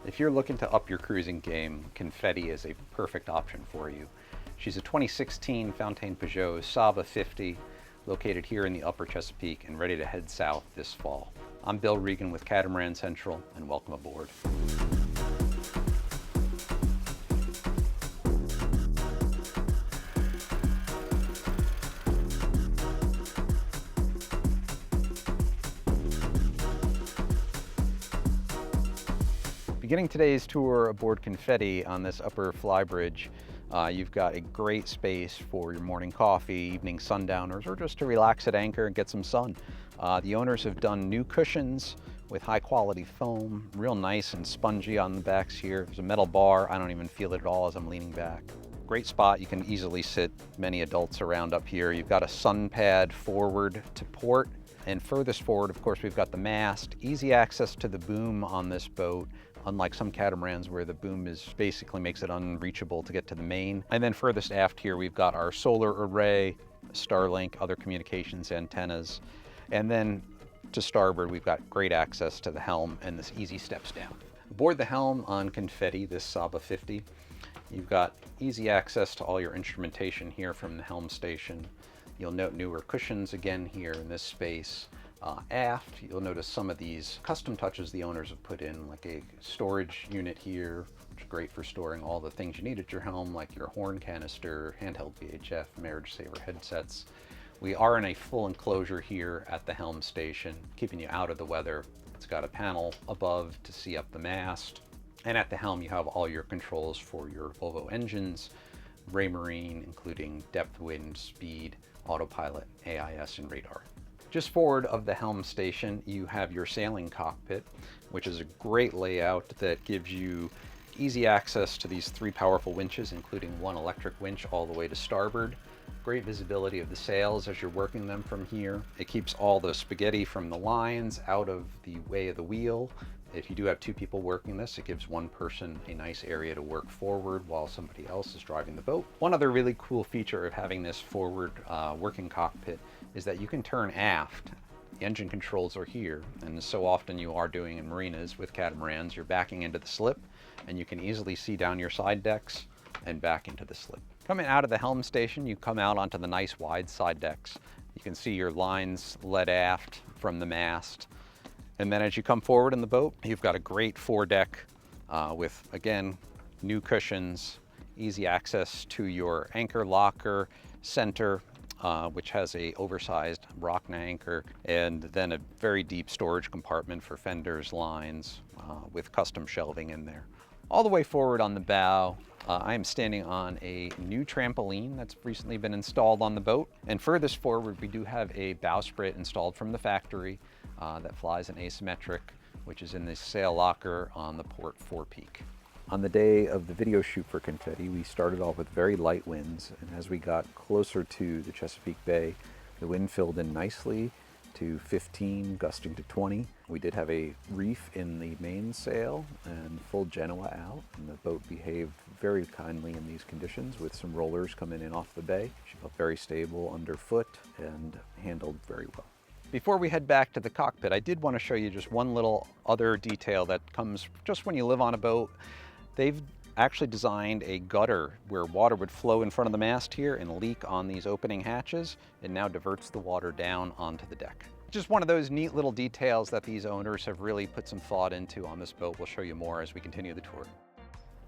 If you're looking to up your cruising game, Confetti is a perfect option for you. She's a 2016 Fountaine Pajot Saba 50, located here in the upper Chesapeake and ready to head south this fall. I'm Bill Regan with Catamaran Central, and welcome aboard. Beginning today's tour aboard Confetti on this upper Flybridge, you've got a great space for your morning coffee, evening sundowners, or just to relax at anchor and get some sun. The owners have done new cushions with high quality foam, real nice and spongy on the backs here. There's a metal bar, I don't even feel it at all as I'm leaning back. Great spot, you can easily sit many adults around up here. You've got a sun pad forward to port, and furthest forward, of course, we've got the mast. Easy access to the boom on this boat, unlike some catamarans where the boom basically makes it unreachable to get to the main. And then furthest aft here, we've got our solar array, Starlink, other communications antennas. And then to starboard, we've got great access to the helm and this easy steps down. Aboard the helm on Confetti, this Saba 50, you've got easy access to all your instrumentation here from the helm station. You'll note newer cushions again here in this space. Aft, you'll notice some of these custom touches the owners have put in, like a storage unit here, which is great for storing all the things you need at your helm, like your horn canister, handheld VHF, marriage saver headsets. We are in a full enclosure here at the helm station, keeping you out of the weather. It's got a panel above to see up the mast. And at the helm, you have all your controls for your Volvo engines, Raymarine, including depth, wind, speed, autopilot, AIS, and radar. Just forward of the helm station, you have your sailing cockpit, which is a great layout that gives you easy access to these 3 powerful winches, including 1 electric winch all the way to starboard. Great visibility of the sails as you're working them from here. It keeps all the spaghetti from the lines out of the way of the wheel. If you do have 2 people working this, it gives one person a nice area to work forward while somebody else is driving the boat. One other really cool feature of having this forward working cockpit is that you can turn aft. The engine controls are here, and so often you are doing in marinas with catamarans, you're backing into the slip, and you can easily see down your side decks and back into the slip. Coming out of the helm station, you come out onto the nice wide side decks. You can see your lines led aft from the mast. And then as you come forward in the boat, you've got a great foredeck with, again, new cushions, easy access to your anchor locker center, which has a oversized rock anchor, and then a very deep storage compartment for fenders, lines, with custom shelving in there. All the way forward on the bow, I am standing on a new trampoline that's recently been installed on the boat. And furthest forward, we do have a bowsprit installed from the factory that flies an asymmetric, which is in the sail locker on the port forepeak. On the day of the video shoot for Confetti, we started off with very light winds, and as we got closer to the Chesapeake Bay, the wind filled in nicely to 15, gusting to 20. We did have a reef in the mainsail and full Genoa out, and the boat behaved very kindly in these conditions with some rollers coming in off the bay. She felt very stable underfoot and handled very well. Before we head back to the cockpit, I did want to show you just one little other detail that comes just when you live on a boat. They've actually designed a gutter where water would flow in front of the mast here and leak on these opening hatches. It now diverts the water down onto the deck. Just one of those neat little details that these owners have really put some thought into on this boat. We'll show you more as we continue the tour.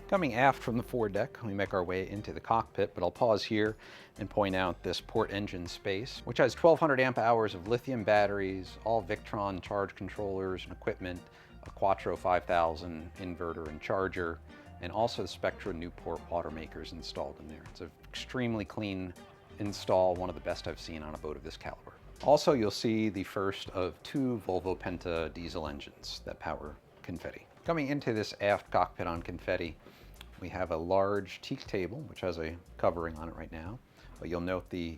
Coming aft from the foredeck, we make our way into the cockpit, but I'll pause here and point out this port engine space, which has 1,200 amp hours of lithium batteries, all Victron charge controllers and equipment, a Quattro 5000 inverter and charger, and also the Spectra Newport Watermakers installed in there. It's an extremely clean install, one of the best I've seen on a boat of this caliber. Also, you'll see the first of 2 Volvo Penta diesel engines that power Confetti. Coming into this aft cockpit on Confetti, we have a large teak table, which has a covering on it right now, but you'll note the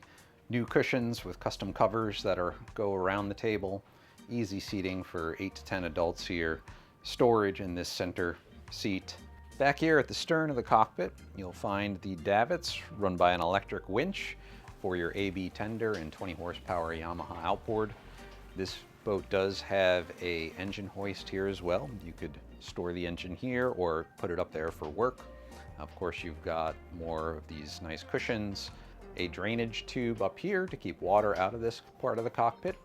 new cushions with custom covers that go around the table, easy seating for 8 to 10 adults here, storage in this center seat. Back here at the stern of the cockpit, you'll find the davits run by an electric winch for your AB tender and 20 horsepower Yamaha outboard. This boat does have an engine hoist here as well. You could store the engine here or put it up there for work. Of course, you've got more of these nice cushions, a drainage tube up here to keep water out of this part of the cockpit,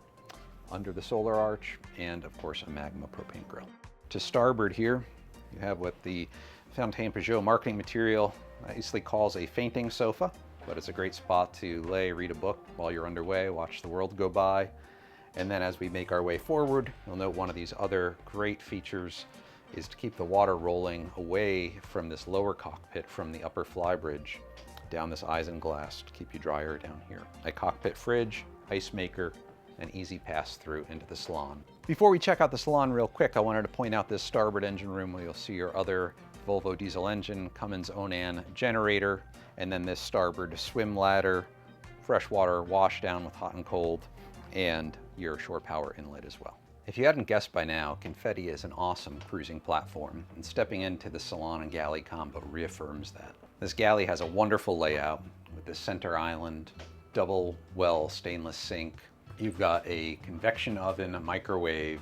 under the solar arch, and of course a Magma propane grill. To starboard here, you have what the Fountaine Pajot marketing material nicely calls a fainting sofa, but it's a great spot to lay, read a book while you're underway, watch the world go by. And then as we make our way forward, you'll note one of these other great features is to keep the water rolling away from this lower cockpit from the upper flybridge down this isinglass to keep you drier down here. A cockpit fridge, ice maker, an easy pass through into the Salon. Before we check out the Salon real quick, I wanted to point out this starboard engine room where you'll see your other Volvo diesel engine, Cummins Onan generator, and then this starboard swim ladder, freshwater wash down with hot and cold, and your shore power inlet as well. If you hadn't guessed by now, Confetti is an awesome cruising platform, and stepping into the Salon and galley combo reaffirms that. This galley has a wonderful layout with the center island, double well stainless sink. You've got a convection oven, a microwave,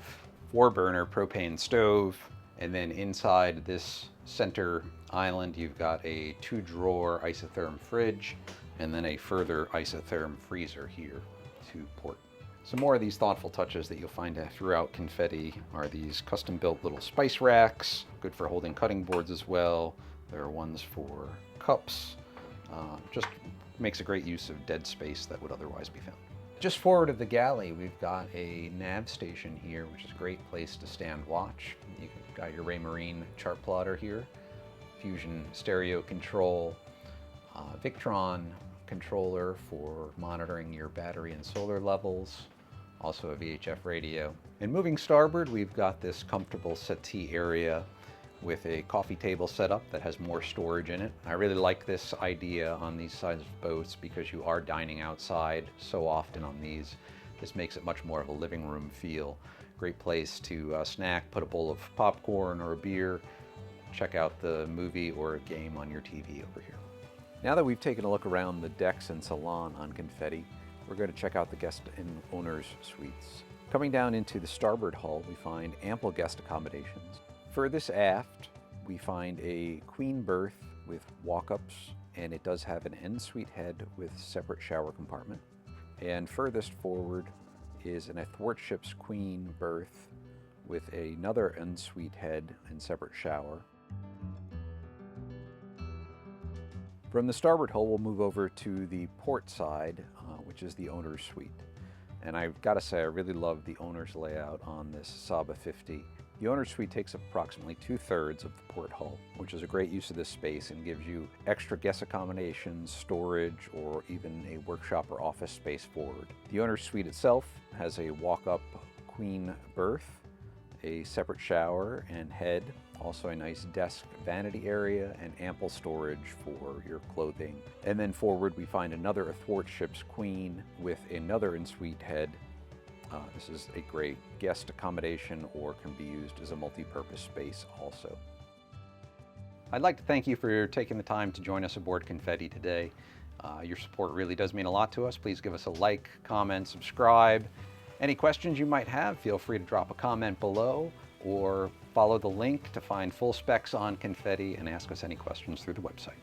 4-burner propane stove, and then inside this center island, you've got a 2-drawer isotherm fridge, and then a further isotherm freezer here to port. Some more of these thoughtful touches that you'll find throughout Confetti are these custom-built little spice racks, good for holding cutting boards as well. There are ones for cups. Just makes a great use of dead space that would otherwise be found. Just forward of the galley, we've got a nav station here, which is a great place to stand watch. You've got your Raymarine chart plotter here, Fusion stereo control, Victron controller for monitoring your battery and solar levels, also a VHF radio. And moving starboard, we've got this comfortable settee area with a coffee table setup that has more storage in it. I really like this idea on these size of boats because you are dining outside so often on these. This makes it much more of a living room feel. Great place to snack, put a bowl of popcorn or a beer, check out the movie or a game on your TV over here. Now that we've taken a look around the decks and Salon on Confetti, we're going to check out the guest and owner's suites. Coming down into the starboard hull, we find ample guest accommodations. Furthest aft, we find a queen berth with walk-ups, and it does have an en-suite head with separate shower compartment. And furthest forward is an athwartship's queen berth with another en-suite head and separate shower. From the starboard hull, we'll move over to the port side, which is the owner's suite. And I've got to say, I really love the owner's layout on this Saba 50. The owner's suite takes up approximately 2/3 of the port hull, which is a great use of this space and gives you extra guest accommodations, storage, or even a workshop or office space forward. The owner's suite itself has a walk-up queen berth, a separate shower and head, also a nice desk vanity area, and ample storage for your clothing. And then forward we find another athwartship's queen with another en-suite head. This is a great guest accommodation or can be used as a multi-purpose space also. I'd like to thank you for taking the time to join us aboard Confetti today. Your support really does mean a lot to us. Please give us a like, comment, subscribe. Any questions you might have, feel free to drop a comment below or follow the link to find full specs on Confetti and ask us any questions through the website.